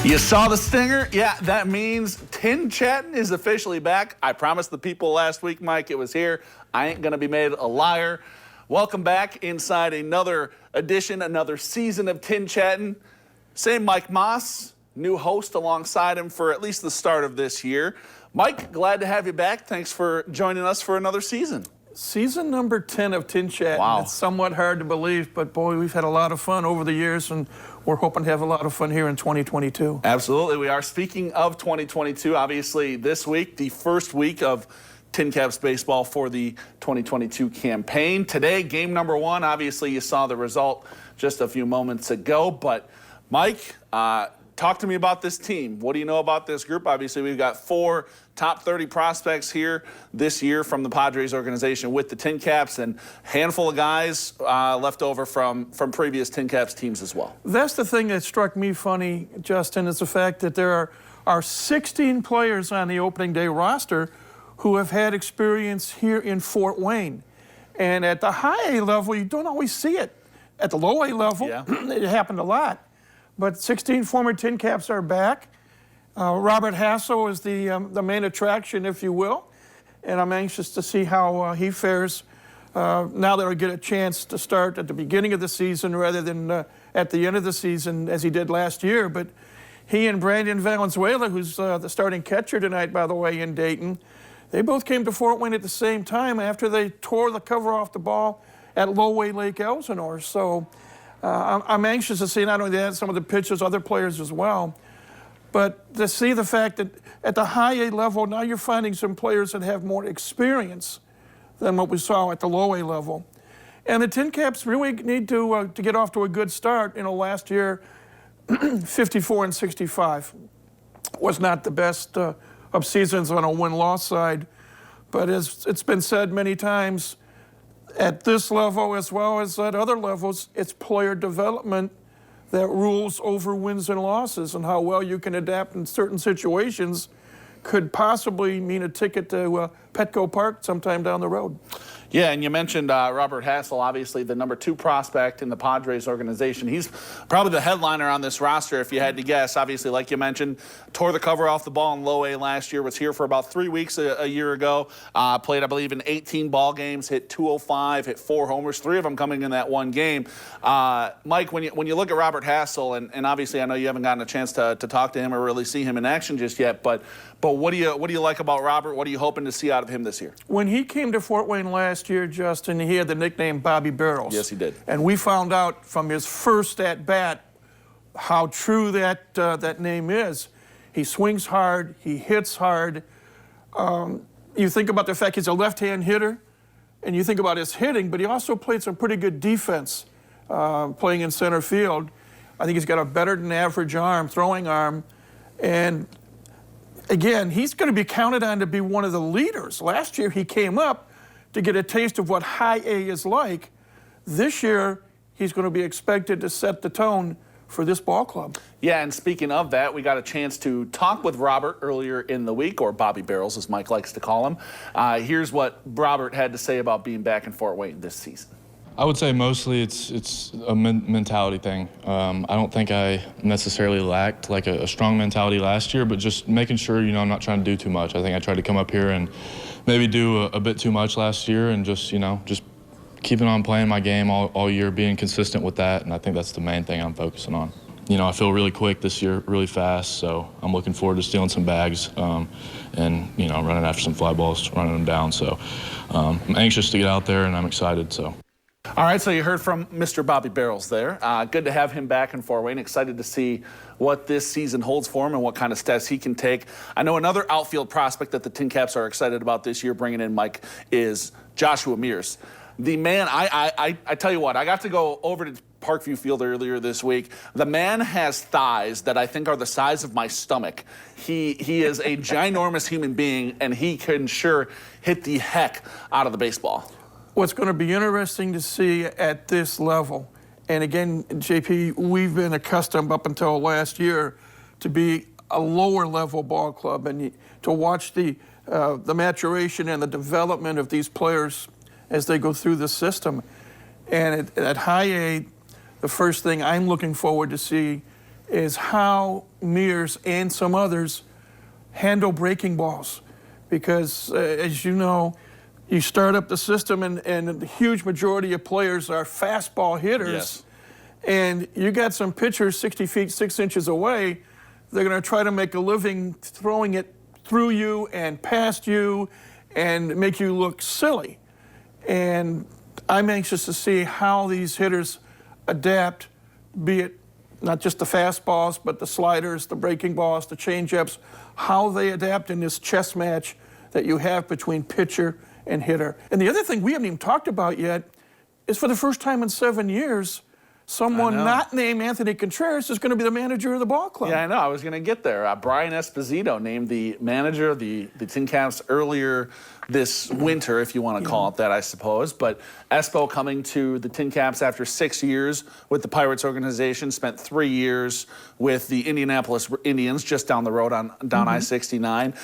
You saw the stinger? Yeah, that means TinChattin is officially back. I promised the people last week, Mike, it was here. I ain't going to be made a liar. Welcome back inside another edition, another season of TinChattin. Same Mike Maahs, new host alongside him for at least the start of this year. Mike, glad to have you back. Thanks for joining us for another season. Season number 10 of TinChattin. Wow. It's somewhat hard to believe, but boy, we've had a lot of fun over the years, and we're hoping to have a lot of fun here in 2022. Absolutely, we are. Speaking of 2022, obviously this week, the first week of TinCaps baseball for the 2022 campaign. Today, game number 1. Obviously, you saw the result just a few moments ago, but Mike, talk to me about this team. What do you know about this group? Obviously, we've got 4 top 30 prospects here this year from the Padres organization with the TinCaps, and a handful of guys left over from previous TinCaps teams as well. That's the thing that struck me funny, Justin, is the fact that there are 16 players on the opening day roster who have had experience here in Fort Wayne. And at the high A level, you don't always see it. At the low A level, yeah. It happened a lot. But 16 former TinCaps are back. Robert Hassell is the main attraction, if you will. And I'm anxious to see how he fares now that he'll get a chance to start at the beginning of the season rather than at the end of the season as he did last year. But he and Brandon Valenzuela, who's the starting catcher tonight, by the way, in Dayton, they both came to Fort Wayne at the same time after they tore the cover off the ball at Low-Way Lake Elsinore. So I'm anxious to see not only that, some of the pitchers, other players as well, but to see the fact that at the high A level, now you're finding some players that have more experience than what we saw at the low A level. And the TinCaps really need to get off to a good start. You know, last year, 54-65 was not the best of seasons on a win-loss side, but as it's been said many times, at this level as well as at other levels, it's player development that rules over wins and losses, and how well you can adapt in certain situations could possibly mean a ticket to Petco Park sometime down the road. Yeah, and you mentioned Robert Hassell, obviously the number 2 prospect in the Padres organization. He's probably the headliner on this roster, if you had to guess. Obviously, like you mentioned, tore the cover off the ball in low A last year, was here for about 3 weeks a year ago, played, I believe, in 18 ball games, hit 205, hit 4 homers, 3 of them coming in that one game. Mike, when you look at Robert Hassell, and obviously I know you haven't gotten a chance to talk to him or really see him in action just yet, but what do you like about Robert? What are you hoping to see out of him this year? When he came to Fort Wayne last year, Justin, he had the nickname Bobby Barrels. Yes, he did. And we found out from his first at-bat how true that name is. He swings hard, he hits hard. You think about the fact he's a left-hand hitter, and you think about his hitting, but he also played some pretty good defense playing in center field. I think he's got a better-than-average arm, throwing arm, and again, he's going to be counted on to be one of the leaders. Last year, he came up to get a taste of what high A is like. This year, he's going to be expected to set the tone for this ball club. Yeah, and speaking of that, we got a chance to talk with Robert earlier in the week, or Bobby Barrels, as Mike likes to call him. Here's what Robert had to say about being back in Fort Wayne this season. I would say mostly it's a mentality thing. I don't think I necessarily lacked like a strong mentality last year, but just making sure, you know, I'm not trying to do too much. I think I tried to come up here and maybe do a bit too much last year, and just, you know, just keeping on playing my game all year, being consistent with that, and I think that's the main thing I'm focusing on. You know, I feel really quick this year, really fast, so I'm looking forward to stealing some bags and, you know, running after some fly balls, running them down. So I'm anxious to get out there, and I'm excited. So. All right, so you heard from Mr. Bobby Barrels there. Good to have him back in Fort Wayne. Excited to see what this season holds for him and what kind of steps he can take. I know another outfield prospect that the TinCaps are excited about this year bringing in, Mike, is Joshua Mears. The man, I tell you what, I got to go over to Parkview Field earlier this week. The man has thighs that I think are the size of my stomach. He is a ginormous human being, and he can sure hit the heck out of the baseball. What's going to be interesting to see at this level, and again, JP, we've been accustomed up until last year to be a lower level ball club, and to watch the maturation and the development of these players as they go through the system. And at high A, the first thing I'm looking forward to see is how Mears and some others handle breaking balls. Because, as you know, you start up the system, and the huge majority of players are fastball hitters. Yes. And you got some pitchers 60 feet, 6 inches away. They're going to try to make a living throwing it through you and past you and make you look silly. And I'm anxious to see how these hitters adapt, be it not just the fastballs, but the sliders, the breaking balls, the changeups, how they adapt in this chess match that you have between pitcher and hitter. And the other thing we haven't even talked about yet is, for the first time in 7 years, someone not named Anthony Contreras is going to be the manager of the ball club. Yeah, I know. I was going to get there. Brian Esposito named the manager of the TinCaps earlier this winter, if you want to call it that, I suppose. But Espo coming to the TinCaps after 6 years with the Pirates organization, spent 3 years with the Indianapolis Indians just down the road down I-69.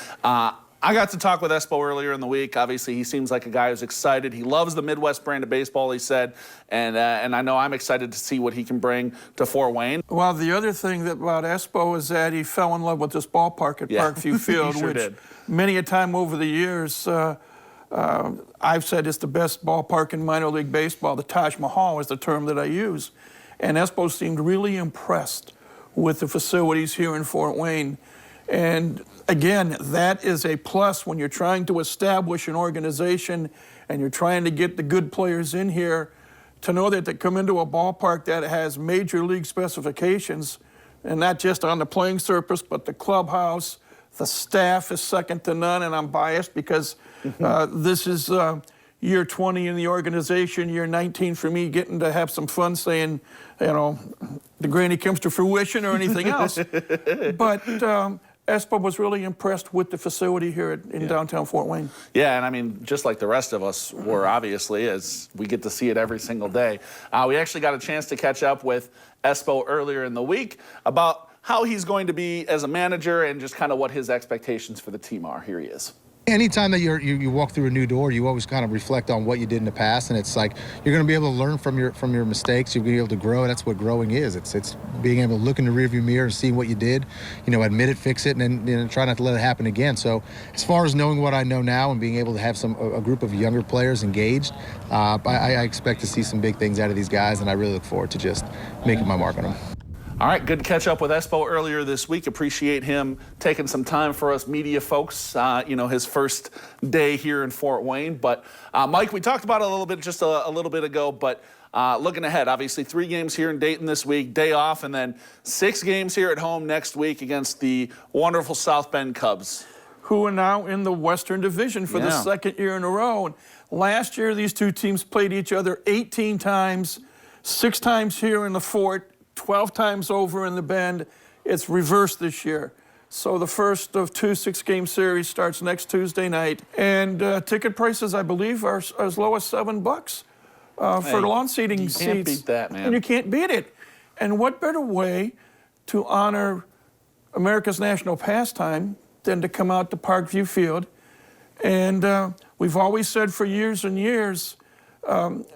I got to talk with Espo earlier in the week. Obviously, he seems like a guy who's excited. He loves the Midwest brand of baseball, he said, and I know I'm excited to see what he can bring to Fort Wayne. Well, the other thing about Espo is that he fell in love with this ballpark at Parkview Field, He sure which did. many a time over the years I've said it's the best ballpark in minor league baseball. The Taj Mahal is the term that I use. And Espo seemed really impressed with the facilities here in Fort Wayne. And again, that is a plus when you're trying to establish an organization and you're trying to get the good players in here, to know that they come into a ballpark that has major league specifications, and not just on the playing surface, but the clubhouse, the staff is second to none. And I'm biased because this is year 20 in the organization, year 19 for me, getting to have some fun saying, you know, the granny comes to fruition or anything else. But Espo was really impressed with the facility here in downtown Fort Wayne. Yeah, and I mean, just like the rest of us were, obviously, as we get to see it every single day. We actually got a chance to catch up with Espo earlier in the week about how he's going to be as a manager and just kind of what his expectations for the team are. Here he is. Anytime that you walk through a new door, you always kind of reflect on what you did in the past, and it's like you're going to be able to learn from your mistakes. You're going to be able to grow. That's what growing is. It's being able to look in the rearview mirror and see what you did, admit it, fix it, and then try not to let it happen again. So as far as knowing what I know now and being able to have a group of younger players engaged, I expect to see some big things out of these guys, and I really look forward to just making my mark on them. All right, good to catch up with Espo earlier this week. Appreciate him taking some time for us media folks, his first day here in Fort Wayne. But, Mike, we talked about it a little bit just a little bit ago, but looking ahead, obviously 3 games here in Dayton this week, day off, and then 6 games here at home next week against the wonderful South Bend Cubs, who are now in the Western Division for the second year in a row. And last year, these two teams played each other 18 times, 6 times here in the Fort, 12 times over in the Bend. It's reversed this year. So the first of 2 6-game series starts next Tuesday night. And ticket prices, I believe, are as low as $7 for the lawn seating seats. You can't beat that, man. And you can't beat it. And what better way to honor America's national pastime than to come out to Parkview Field? And we've always said for years and years,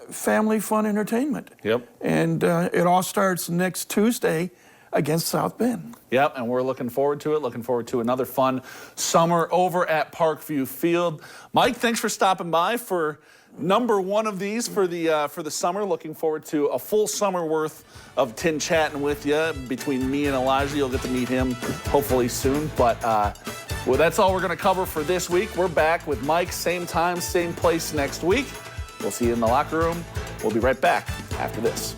family fun entertainment. Yep. And it all starts next Tuesday against South Bend. Yep, and we're looking forward to it. Looking forward to another fun summer over at Parkview Field. Mike, thanks for stopping by for number 1 of these for the summer. Looking forward to a full summer worth of TinChattin with you. Between me and Elijah, you'll get to meet him hopefully soon. But well, that's all we're going to cover for this week. We're back with Mike, same time, same place next week. We'll see you in the locker room. We'll be right back after this.